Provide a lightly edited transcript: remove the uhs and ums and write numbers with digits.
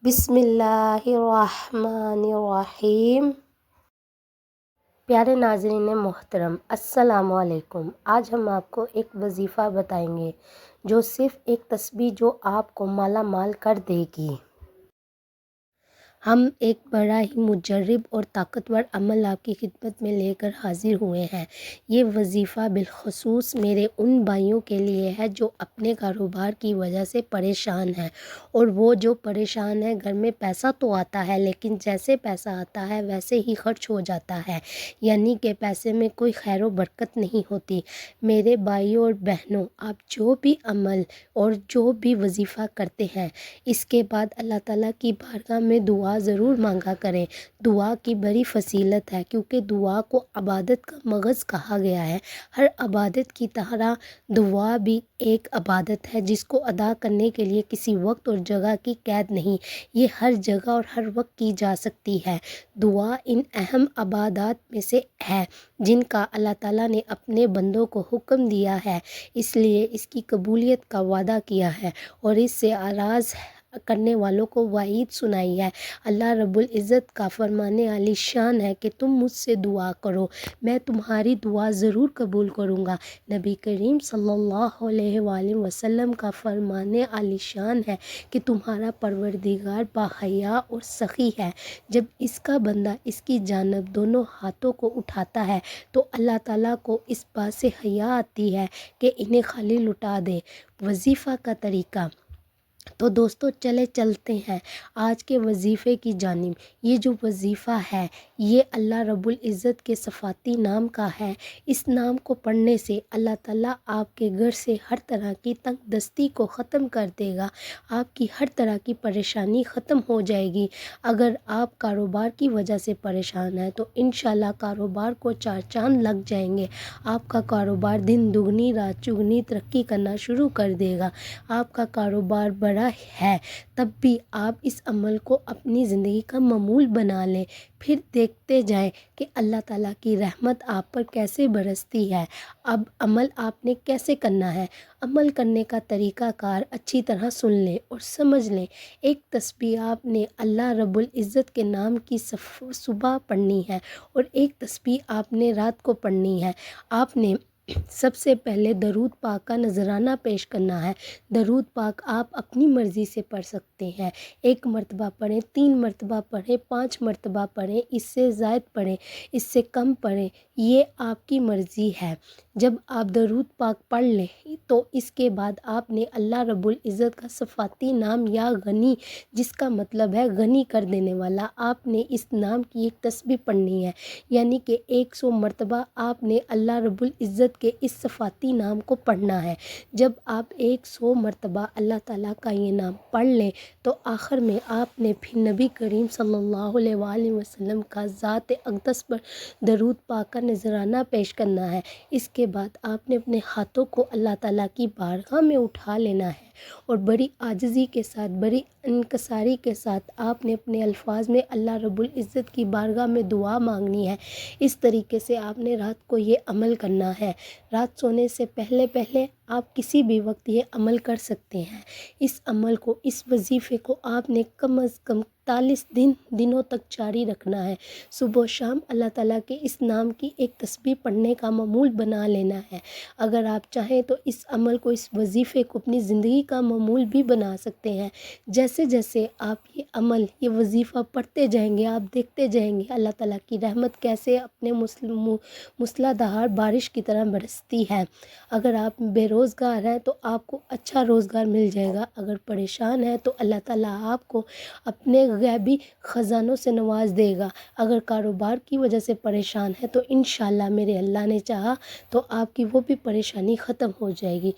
بسم اللہ الرحمن الرحیم۔ پیارے ناظرین محترم، السلام علیکم۔ آج ہم آپ کو ایک وظیفہ بتائیں گے جو صرف ایک تسبیح جو آپ کو مالا مال کر دے گی۔ ہم ایک بڑا ہی مجرب اور طاقتور عمل آپ کی خدمت میں لے کر حاضر ہوئے ہیں۔ یہ وظیفہ بالخصوص میرے ان بھائیوں کے لیے ہے جو اپنے کاروبار کی وجہ سے پریشان ہیں، اور وہ جو پریشان ہیں، گھر میں پیسہ تو آتا ہے لیکن جیسے پیسہ آتا ہے ویسے ہی خرچ ہو جاتا ہے، یعنی کہ پیسے میں کوئی خیر و برکت نہیں ہوتی۔ میرے بھائیوں اور بہنوں، آپ جو بھی عمل اور جو بھی وظیفہ کرتے ہیں، اس کے بعد اللہ تعالیٰ کی بارگاہ میں دعا ضرور مانگا کریں۔ دعا کی بڑی فضیلت ہے، کیونکہ دعا کو عبادت کا مغز کہا گیا ہے۔ ہر عبادت کی طرح دعا بھی ایک عبادت ہے جس کو ادا کرنے کے لیے کسی وقت اور جگہ کی قید نہیں، یہ ہر جگہ اور ہر وقت کی جا سکتی ہے۔ دعا ان اہم عبادات میں سے ہے جن کا اللہ تعالیٰ نے اپنے بندوں کو حکم دیا ہے، اس لیے اس کی قبولیت کا وعدہ کیا ہے اور اس سے اعراض کرنے والوں کو وعید سنائی ہے۔ اللہ رب العزت کا فرمان عالی شان ہے کہ تم مجھ سے دعا کرو، میں تمہاری دعا ضرور قبول کروں گا۔ نبی کریم صلی اللہ علیہ وآلہ وسلم کا فرمان عالی شان ہے کہ تمہارا پروردگار باحیا اور سخی ہے۔ جب اس کا بندہ اس کی جانب دونوں ہاتھوں کو اٹھاتا ہے تو اللہ تعالیٰ کو اس بات سے حیا آتی ہے کہ انہیں خالی لٹا دے۔ وظیفہ کا طریقہ تو دوستو چلتے ہیں آج کے وظیفے کی جانب۔ یہ جو وظیفہ ہے یہ اللہ رب العزت کے صفاتی نام کا ہے۔ اس نام کو پڑھنے سے اللہ تعالیٰ آپ کے گھر سے ہر طرح کی تنگ دستی کو ختم کر دے گا، آپ کی ہر طرح کی پریشانی ختم ہو جائے گی۔ اگر آپ کاروبار کی وجہ سے پریشان ہیں تو انشاءاللہ کاروبار کو چار چاند لگ جائیں گے، آپ کا کاروبار دن دگنی رات چگنی ترقی کرنا شروع کر دے گا۔ آپ کا کاروبار بڑا ہے تب بھی آپ اس عمل کو اپنی زندگی کا معمول بنا لیں، پھر دیکھتے جائیں کہ اللہ تعالیٰ کی رحمت آپ پر کیسے برستی ہے۔ اب عمل آپ نے کیسے کرنا ہے؟ عمل کرنے کا طریقہ کار اچھی طرح سن لیں اور سمجھ لیں۔ ایک تسبیح آپ نے اللہ رب العزت کے نام کی صبح پڑھنی ہے اور ایک تسبیح آپ نے رات کو پڑھنی ہے۔ آپ نے سب سے پہلے درود پاک کا نذرانہ پیش کرنا ہے۔ درود پاک آپ اپنی مرضی سے پڑھ سکتے ہیں، 1 مرتبہ پڑھیں، 3 مرتبہ پڑھیں، 5 مرتبہ پڑھیں، اس سے زائد پڑھیں، اس سے کم پڑھیں، یہ آپ کی مرضی ہے۔ جب آپ درود پاک پڑھ لیں تو اس کے بعد آپ نے اللہ رب العزت کا صفاتی نام یا غنی، جس کا مطلب ہے غنی کر دینے والا، آپ نے اس نام کی ایک تسبیح پڑھنی ہے، یعنی کہ 100 مرتبہ آپ نے اللہ رب العزت کے اس صفاتی نام کو پڑھنا ہے۔ جب آپ 100 مرتبہ اللہ تعالیٰ کا یہ نام پڑھ لیں تو آخر میں آپ نے پھر نبی کریم صلی اللہ علیہ وآلہ وسلم کا ذات اقدس پر درود پاک کا نذرانہ پیش کرنا ہے۔ اس کے بعد آپ نے اپنے ہاتھوں کو اللہ تعالیٰ کی بارگاہ میں اٹھا لینا ہے اور بڑی عاجزی کے ساتھ، بڑی انکساری کے ساتھ آپ نے اپنے الفاظ میں اللہ رب العزت کی بارگاہ میں دعا مانگنی ہے۔ اس طریقے سے آپ نے رات کو یہ عمل کرنا ہے۔ رات سونے سے پہلے آپ کسی بھی وقت یہ عمل کر سکتے ہیں۔ اس عمل کو، اس وظیفے کو آپ نے کم از کم 41 دنوں تک جاری رکھنا ہے۔ صبح و شام اللہ تعالیٰ کے اس نام کی ایک تسبیح پڑھنے کا معمول بنا لینا ہے۔ اگر آپ چاہیں تو اس عمل کو، اس وظیفے کو اپنی زندگی کا معمول بھی بنا سکتے ہیں۔ جیسے جیسے آپ یہ عمل، یہ وظیفہ پڑھتے جائیں گے، آپ دیکھتے جائیں گے اللہ تعالیٰ کی رحمت کیسے اپنے موسلا دھار بارش کی طرح برستی ہے۔ اگر آپ بے روزگار ہیں تو آپ کو اچھا روزگار مل جائے گا، اگر پریشان ہیں تو اللہ تعالیٰ آپ کو اپنے غیبی خزانوں سے نواز دے گا، اگر کاروبار کی وجہ سے پریشان ہے تو انشاءاللہ میرے اللہ نے چاہا تو آپ کی وہ بھی پریشانی ختم ہو جائے گی۔